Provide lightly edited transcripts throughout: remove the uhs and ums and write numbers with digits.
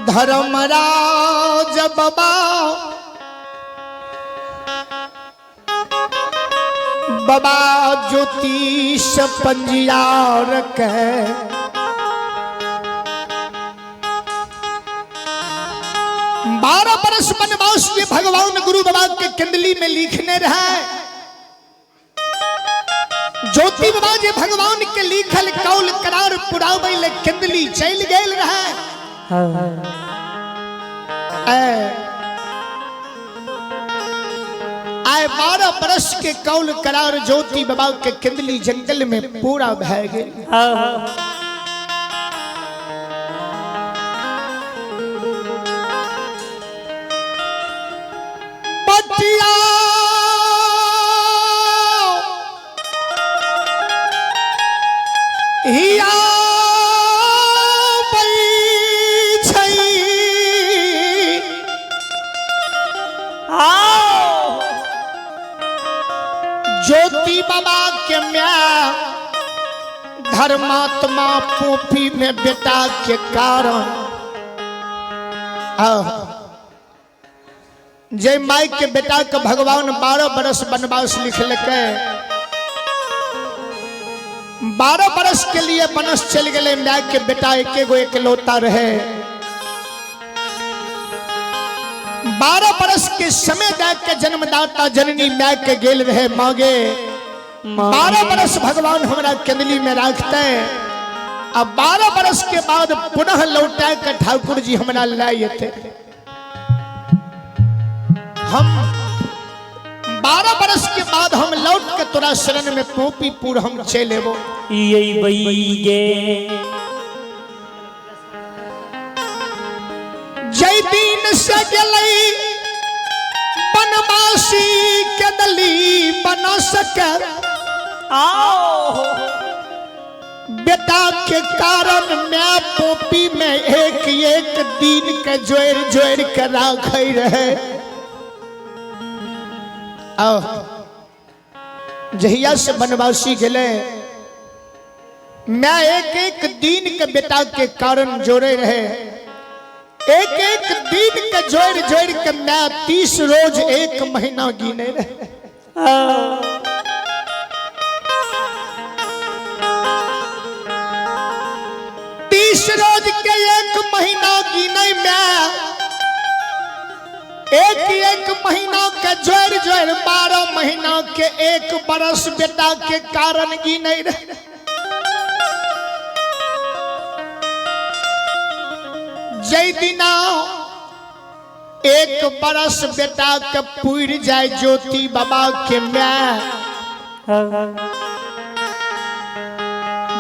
धर्मराज बाबा बाबा ज्योतिष पंजियार के 12 बरस वनवास के भगवान गुरु बाबा के कंदली में लिखने रहे। ज्योति बाबा जी भगवान के लिखल कौल करार पुरावे ले कंदली चल गेल रहे। आए 12 बरस के कौल करार ज्योति बाबा के कंदली जंगल में पूरा भय गेल। पटिया हिया ज्योति बाबा के म्या धर्मात्मा पोपी में बेटा के कारण जय माई के बेटा के भगवान 12 बरस वनवास लिखलके। 12 बरस के लिए बनस चल गए। माई के बेटा एकेगो एकलौता रहे। 12 बरस के समय दे के जन्मदाता जननी माई के गेल रहे मांगे। 12 बरस भगवान हमरा कंदली में रखते। अब 12 बरस के बाद पुनः लौटा के ठाकुर जी हमरा लाए थे। हम 12 बरस के बाद हम लौट के तोरा शरण में पोपीपुर हम चलेबो। जय दिन से गलई बनवासी के दली बना सके। बेटा के कारण मैं पोपी में एक एक दिन के जोड़ जोड़ के राखे रहे। जहिया से बनवासी गले मैं एक एक दिन के बेटा के कारण जोड़े रहे। एक एक दिन के जोड़ जोड़ के मैं 30 रोज 1 महीना गिने रहे। 30 रोज के 1 महीना गिने मैं एक महीना के जोड़ जोड़ 12 महीना के 1 बरस बेटा के कारण गिने रहे। जय दिना 1 बरस बेटा के पूर जाए ज्योति बाबा के मैं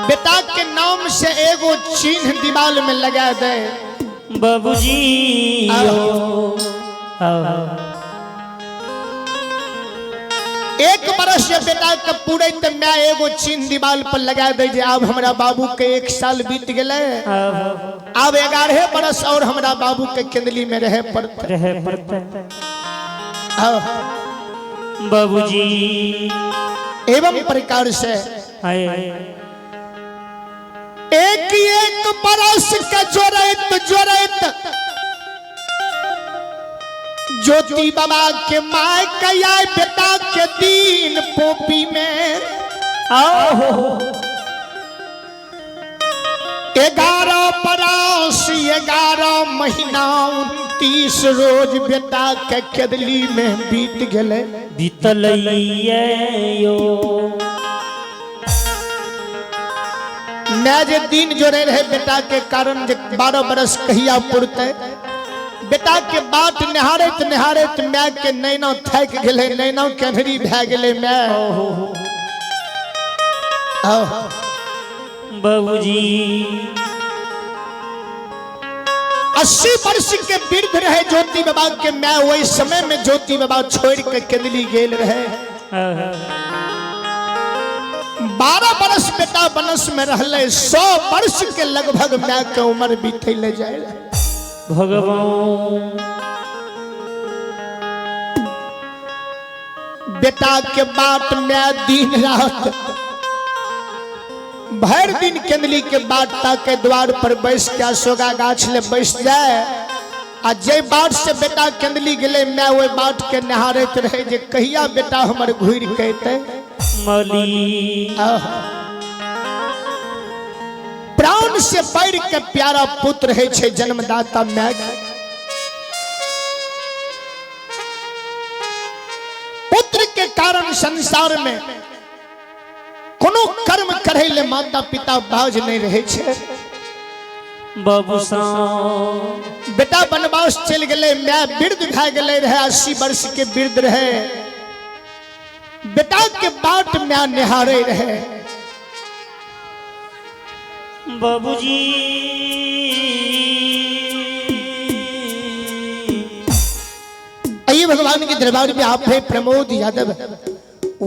बेटा के नाम से एगो चिन्ह दीवाल में लगा दे। बाबूजी 1 बरस से बेटा के पूरे तो मैं एगो चिन्ह दीवाल पर लगा दे। अब हमरा बाबू के 1 साल बीत गए। अब 11 बरस और हमरा बाबू के कंदली में रहे पड़ता। बाबूजी एवं प्रकार से एक बरस के जोड़त जोड़त ज्योति बाबा के माय कया बेटा के दिन पोपी में 11 बरस 11 महीना 29 रोज बेटा के कंदली में बीत गए। मैं जे दिन जोड़े रहे बेटा के कारण 12 बरस कहिया पुरते। बेटा के बात निहारत निहारत मैं के नैना थक गए। नैना केहरी भै गए। मैं बाबूजी 80 वर्ष के वृद्ध रहे ज्योति बाबा के मैं। वही समय में ज्योति बाबा छोड़ के कंदली गेल रहे। 12 बरस बेटा बनस में रहले। 100 वर्ष के लगभग मैं के उम्र बीते ले जाए। भगवान बेटा के बात में दिन रात भर दिन कंदली के बाट के द्वार पर बैस के अशोका गाछ ले बैस जाए। आ जे बाट से बेटा केंदली गेले मैं वही बाट के नहारत रहे जे कहिया बेटा हमर घुर कहते मौली प्राण से बढ़ के प्यारा पुत्र है छे जन्मदाता मैं पुत्र के कारण संसार में कोनो कर्म करे ले माता पिता बाज नहीं रहे छे बाबूसा बेटा वनवास चल गए मैं वृद्ध भे गए रहे 80 वर्ष के वृद्ध रहे बेटा के बाट मैं निहारे रहे बाबूजी आइए भगवान के दरबार में आप है प्रमोद यादव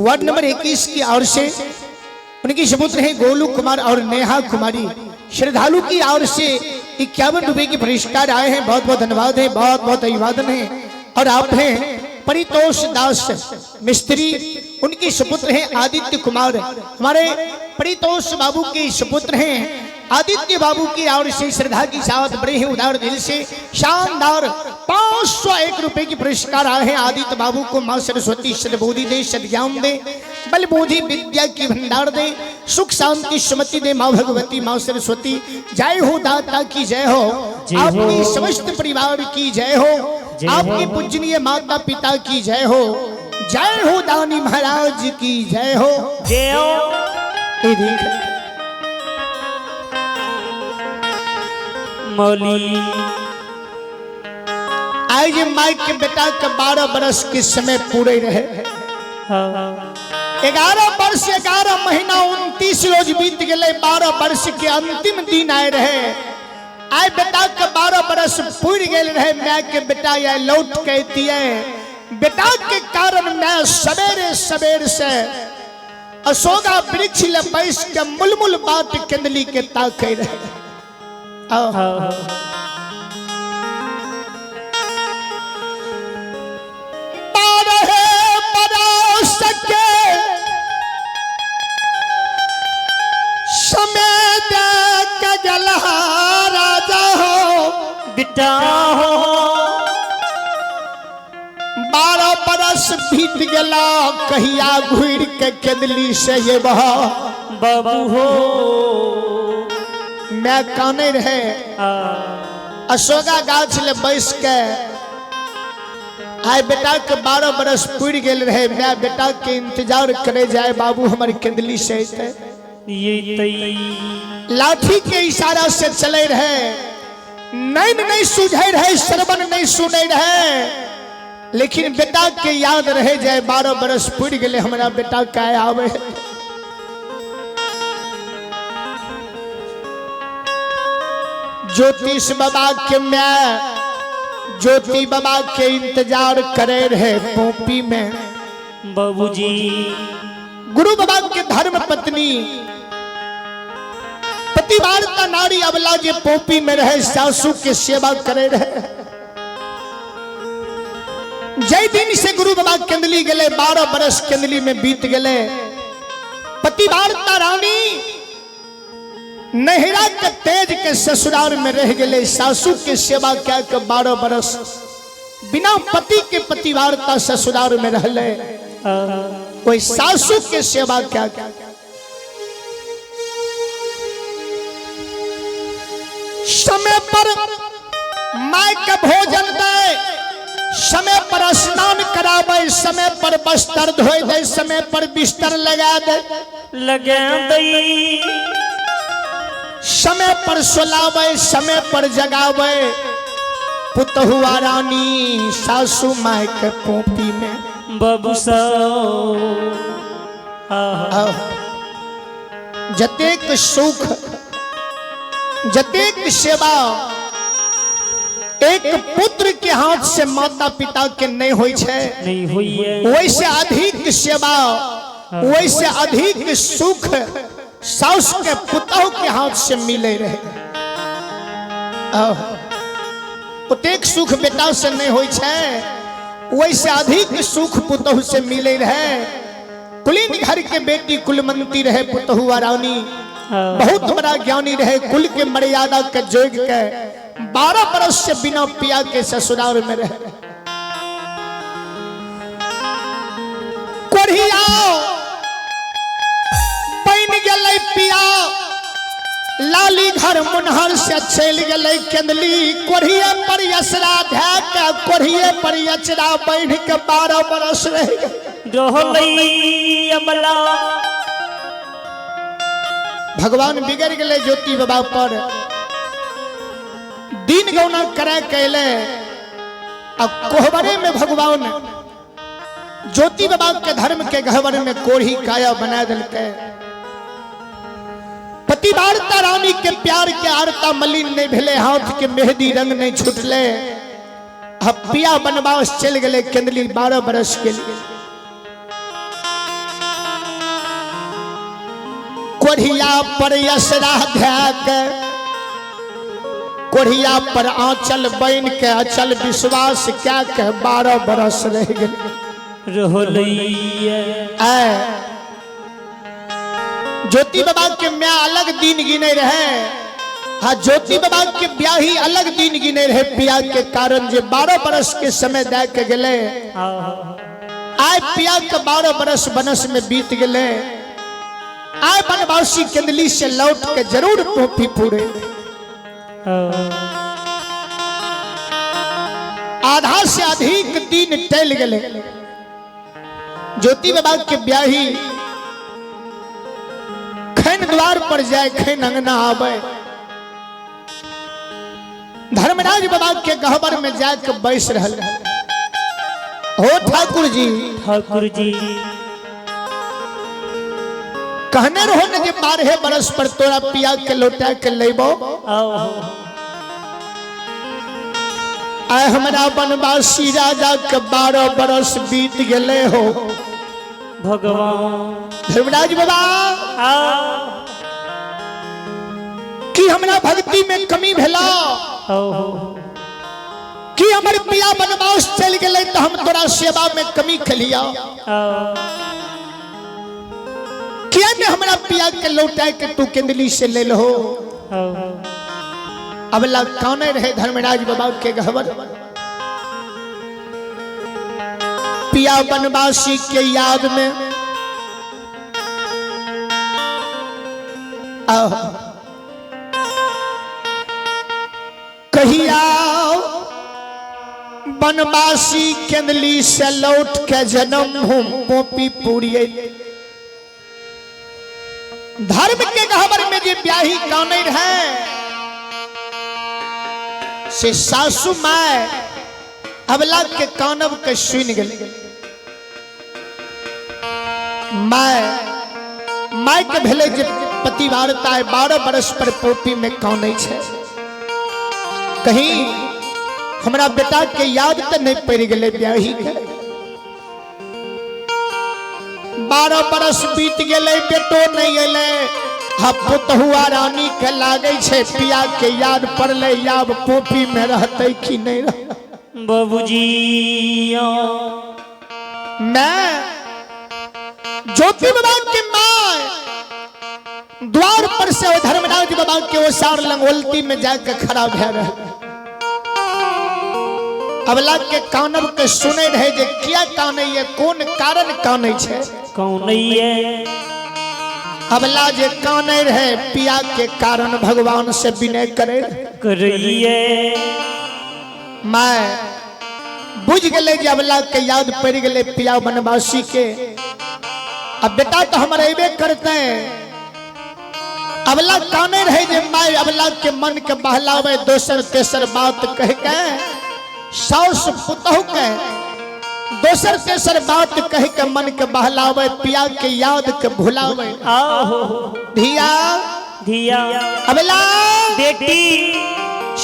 वार्ड नंबर 21 की ओर से उनकी सुपुत्र है गोलू कुमार और नेहा कुमारी श्रद्धालु की ओर से 51 रुपए की पुरस्कार आए हैं बहुत बहुत धन्यवाद है बहुत बहुत अभिवादन है और आप हैं परितोष दास मिस्त्री उनकी सुपुत्र हैं आदित्य कुमार हमारे परितोष बाबू के सुपुत्र हैं आदित्य बाबू की ओर से श्रद्धा की साथ बड़े ही उदार दिल से शानदार 501 रुपए की पुरस्कार आए हैं आदित्य बाबू को मां सरस्वती सद्बुद्धि दे सद्ज्ञान दे बल बुद्धि विद्या की भंडार दे सुख शांति सुमति दे मां भगवती मां सरस्वती जय हो दाता की जय हो आपकी समस्त परिवार की जय हो आपके पूजनीय माता पिता की जय हो जय हो दानी महाराज की जय हो जय हो मौली आज माई के बेटा के 12 बरस के समय पूरे रहे 11 वर्ष 11 महीना 29 रोज बीत गए 12 वर्ष के अंतिम दिन आए रहे आए बेटा के 12 बरस पूरी गए रहे मैं के बेटा या लौट कहती है बेटा के कारण मैं सवेरे सवेर से अशोका वृक्ष ले बैस के मुलमुल बात केंदली के ताके रहे राजा हो बेटा हो 12 बरस बीत गला कहिया घुर के केंदली से ये बहा बाबू हो मैं काने रहे अशोका गाछ ले बैस के आए बेटा के 12 बरस पूरी गेल रहे मैं बेटा के इंतजार करे जाए बाबू हमारे केंदली से ये तई लाठी के इशारा से चले रहे नैन नहीं सूझे रहे श्रवण नहीं सुने रहे लेकिन बेटा के याद रहे जाए 12 बरस पूरी गए हमारा बेटा का आवे ज्योतिष बाबा के मैं ज्योति बाबा के इंतजार करे रहे पोपी में बाबूजी गुरु बाबा के धर्म पत्नी पतिवारता नारी अबला जे पोपी में रहे सासू के सेवा करे रहे जय दिन से गुरु बाबा केंदली गले 12 बरस केंदली में बीत गए पतिवारता रानी नहरा के तेज के ससुराल में रह गए सासू के सेवा क्या के 12 बरस बिना पति के पतिवारता ससुराल में रह ले कोई सासू के सेवा क्या क्या समय पर माय के भोजन दे समय पर स्नान करावे समय पर बस्तर धोए दे समय पर बिस्तर लगा दे समय पर सुलावे समय पर जगावे पुतहुआ रानी सासू माय के पोपी में बाबू जतेक सुख जतेक सेवा एक पुत्र के हाथ से माता पिता के नहीं होई छे नहीं हुई है वैसे अधिक सेवा वैसे अधिक सुख सास के पुतोह के हाथ से मिले रहे उतेक सुख बेटा से नहीं होई छे वैसे अधिक सुख पुतोह से मिले रहे कुलीन घर के बेटी कुलमंती रहे पुतहुआ रानी बहुत बड़ा ज्ञानी रहे कुल के मर्यादा के जोग के 12 बरस से बिना पिया के ससुराल में रहे। कोढ़िया पैन गए पिया लाली घर मुनहर से चल गए केंदली। कोढ़िए पर यसरा ध्याक कोढ़िए पर यचरा बैठ के 12 बरस रह अमला भगवान बिगड़ गए ज्योति बाबा पर दिन गौना करे कैले। अब कोहबरे में भगवान ज्योति बाबा के धर्म के गहवर में कोढ़ी काया बना दिल के। पतिवार्ता रानी के प्यार के आरता मलिन नहीं भेले हाथ के मेहंदी रंग नहीं छुटले। अब पिया बनवास चल गए केंदली 12 बरस के लिए। कोढ़िया पर यसरा ध्याक कोढ़िया पर आंचल बन के अचल विश्वास क्या के 12 बरस रह गए। ज्योति बाबा के मैं अलग दिन गिने रहे। हाँ ज्योति बाबा के ब्याही अलग दिन गिने रहे पिया के कारण जे 12 बरस के समय दे के गले। आय पिया के 12 बरस बनस में बीत गए। आय बनवासी केंदली से लौट के जरूर पोपी पूरे। आधा से अधिक दिन टल गए। ज्योति बाबा के ब्याही खैन द्वार पर जाए खैन अंगना आवे। धर्मराज बाबा के गहबर में जाके बैस रहल हो। ठाकुर जी कहने रहो न जे 12 बरस पर तोरा पिया के लौटा के लेबो। आय हमारा बनवासी राजा के 12 बरस बीत गए हो भगवान। धर्मराज बाबा कि हमरा भक्ति में कमी भेला कि हमर पिया बनवास चल गए तो हम तोरा सेवा में कमी खलिया। क्या ने हमरा पिया के लौटा के तू केंदली से ले लो। अब ला कौन रहे धर्मराज बाबा के गहवर। पिया बनवासी के याद में कहिया बनवासी केंदली से लौट के जन्म भूमि पोपी पूरी। धर्म के गहवर में जे ब्याही कौन रहे से सासू माय अबला के कानब के सुन गए। माय के भेले जे पतिवारता है 12 बरस पर पोपी में कौन है। कहीं हमरा बेटा के याद तो नहीं पड़ गए ब्याही के। 12 बरस बीत गए बेटो नहीं अले। पुतहुआ रानी के लागे छे पिया के याद पड़ले याब पोपी में रहते कि नहीं रह। बाबूजी मैं ज्योति बाबा के माँ द्वार पर से धर्मराज बाबा के ओसार लंगोलती में जाकर खड़ा भे रहे। अबला के कानब के सुने रहे जे क्या काने ये कौन कारण काने छे कौन है। अबला जे काने रहे पिया के कारण भगवान से विनय करे करिए। मैं बुझ गए जे अबला के याद पड़ गए पिया बनवासी के। अब बेटा तो हमारे अबे करते हैं। अबला काने रहे जे माय अबला के मन के बहलावे दोसर तेसर बात कह के सास पुतहु के दोसर तेसर बात कह के मन के बहलावे पिया के याद के भुलावे। धिया धिया अबला बेटी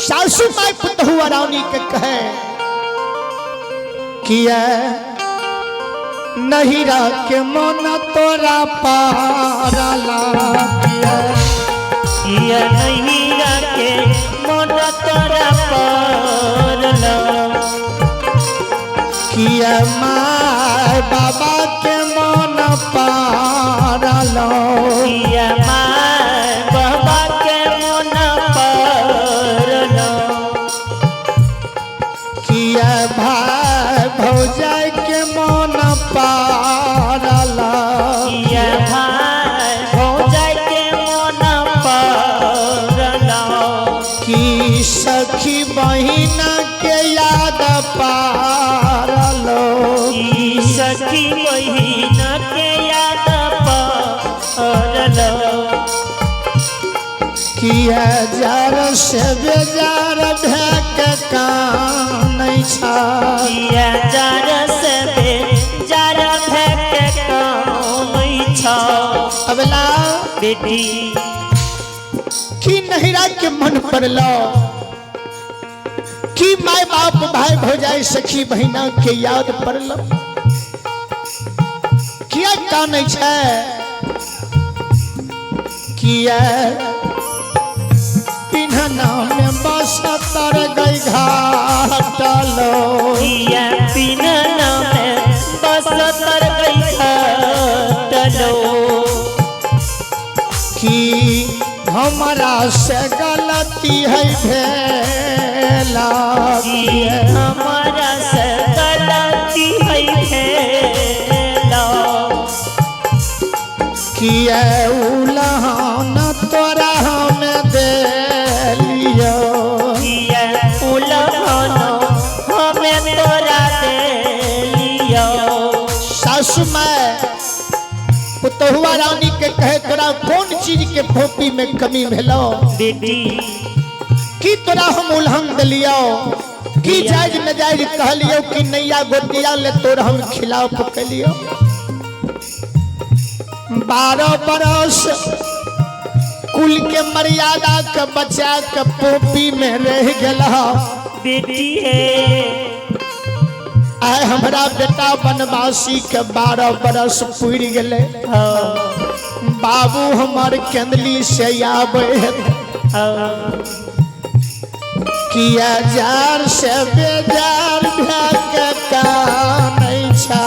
सासू माय पुतहु रानी के कहे किया नहीं के मन तोरा पारला किया नहीं के मन तोरा पारला किया माय बाबा के मन पारला किया माय बाबा के मन पारला किया जार से बेजार भैक कान छा किया जार से बेजार भैक कान छा अबला बेटी की नहिरा के मन पर लो कि माय बाप भाई भौजाई सखी बहिना के याद पड़ल किया कान छे किया पिन्हना में बस तर गई घाटलो किया पिन्हना में बस तर गई घाटलो कि हमारा से गलती है भेला हमारा से गलती है भेला किया उलहन तोरा हमें दे लियो किया उलहन हमें तोरा दे लियो सासु माँ पुतहुआ रानी के कहे तोरा कौन चीज के फोपी में कमी भेलो बेटी कि तोरा हम उल्हन दिलियो कि जायज नजायज कहलियो कि नैया गोतिया ले तोरा हम खिलाफ कलियो 12 बरस कुल के मर्यादा के बचा के पोपी में रह गला बेटी है आए हमरा बेटा बनवासी के 12 बरस पूरी गले बाबू हमार केंदली से आवे किया जार से बेजार भैक कान छा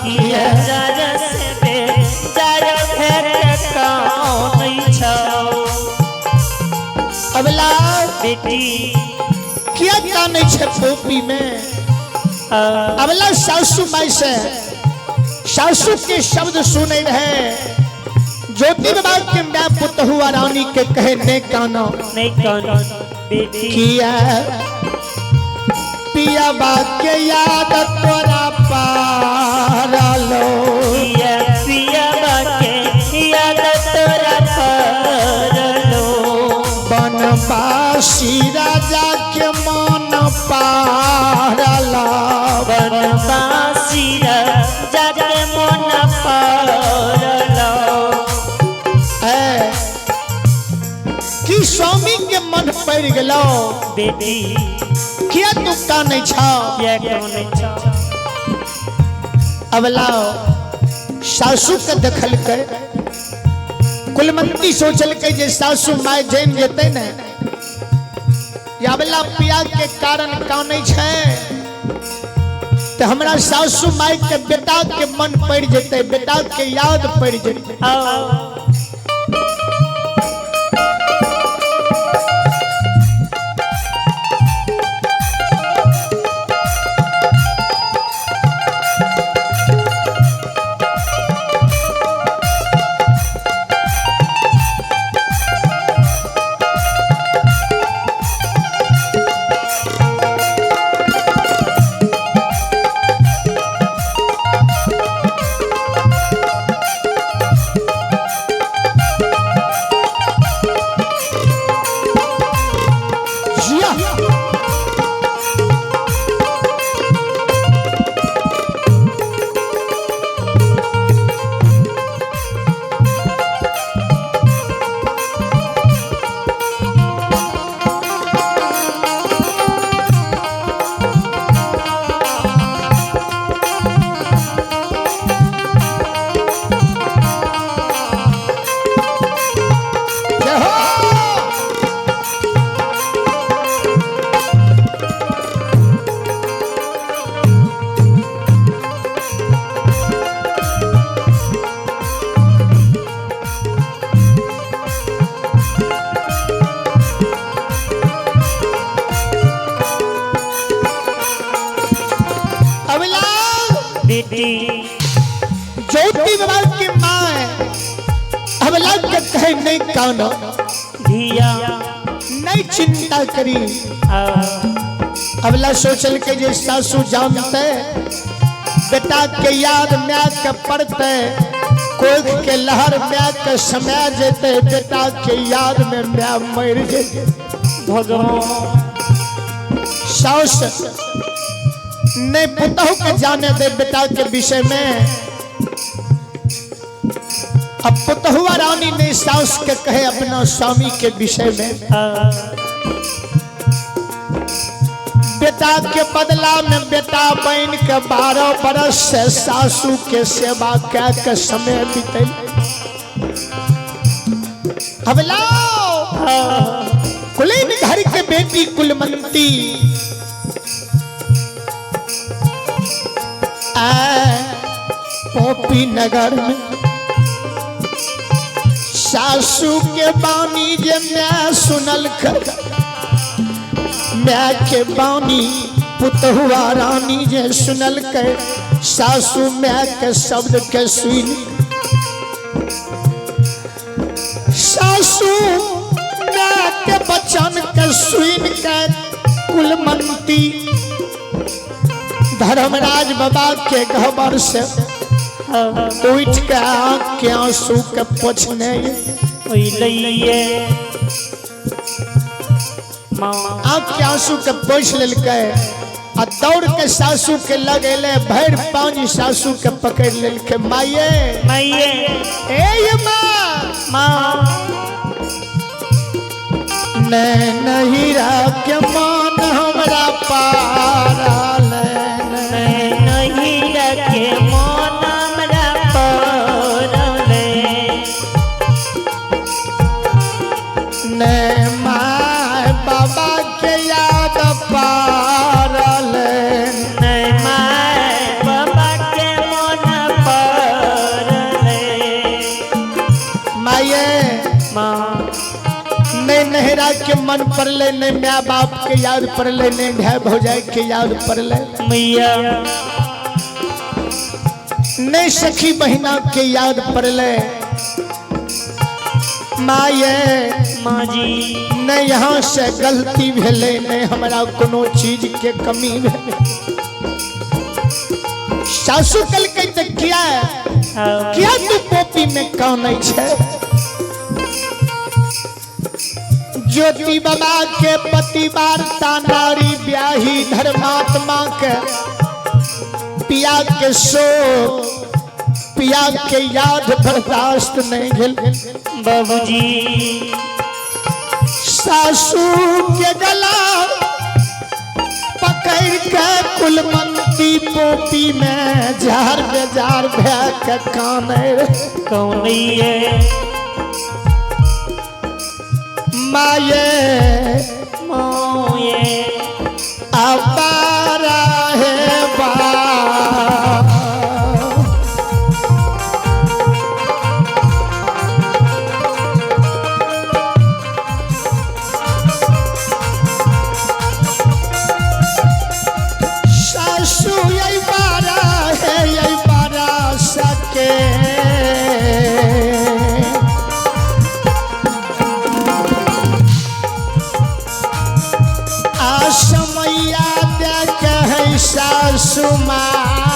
किया जार से बेजार भैक कान छा अबला बेटी किया कान छे पोपी में अबला सासू माई से सासू के शब्द सुने रहे ज्योति बाबा के मैं पुतहुआ रानी के कहे ने काना नहीं काना बेटी किया पिया बात के याद तोरा पारलो किया पिया बात के याद तोरा पारलो बनवासी राजा के मन पारला बनवासी राजा के मन पारलो कि स्वामी के मन पड़ गलो बेटी किया तू कान छा किया कान छा अबलाओ सासू के देखल के कुलमंती सोचल के जे सासू माय जैन जेते न या अबला पिया के कारण कान छे तो हमरा सासू माय के बेटा के मन पड़ जेते बेटा के याद पड़ जेते ज्योति बाबा की माँ अबला के कहे नहीं काना धिया नहीं चिंता करी अबला सोचल के जे सासू जानते बेटा के याद म्या के पड़ते कोख के लहर म्या के समय जेते बेटा के याद में म्या मर जेते भगवान साउस ने पुतहु के जाने दे बेटा के विषय में। अब पुतहुआ रानी ने साउस के कहे अपना स्वामी के विषय में। बेटा के बदला में बेटा बन के 12 बरस से सासू के सेवा क्या के समय बीते। अब लाओ कुलीन घर के बेटी कुलमंती पोपी नगर में सासू के बानी जे मैं सुनल कर मैं के बानी पुतहुआ रानी जे सुनल कर सासू मैं के शब्द के सुन सासू मैं के बचन के सुन के कुलमंती धर्मराज बाबा के गहबर से उठ के आँख के आंसू के पोछने आँख के आंसू के पोछ लेलकै आ दौड़ के सासू के लगे ले भैर पानी सासू के पकड़ लेलकै। माये माये ए माँ नहीं के मान हमरा पारा नहीं रखे मन हमरा पारले ने माय बाबा के याद पारले नहीं माय बाबा के मन पारले माये माँ नहीं नहरा के मन पड़ले नहीं माँ बाप के याद पड़ले नहीं भाई भौजाई के याद पड़ले मैया नहीं सखी बहिना के याद पड़ले। माये माँ जी नहीं यहाँ से गलती भेले नहीं हमारा कोनो चीज के कमी भेले। सासू कल के किया तू पोपी में कौन है ज्योति बाबा के पति वार्ता नारी ब्याही धर्मात्मा के पिया के शोक पिया के याद बर्दाश्त नहीं भेल। बाबूजी सासू के गला पकड़ के कुलमंती पोपी में जार बेजार भै के काने कौन है माये मोये अबारा है बा सासू यही बारा सके समैया देख है सासू माँ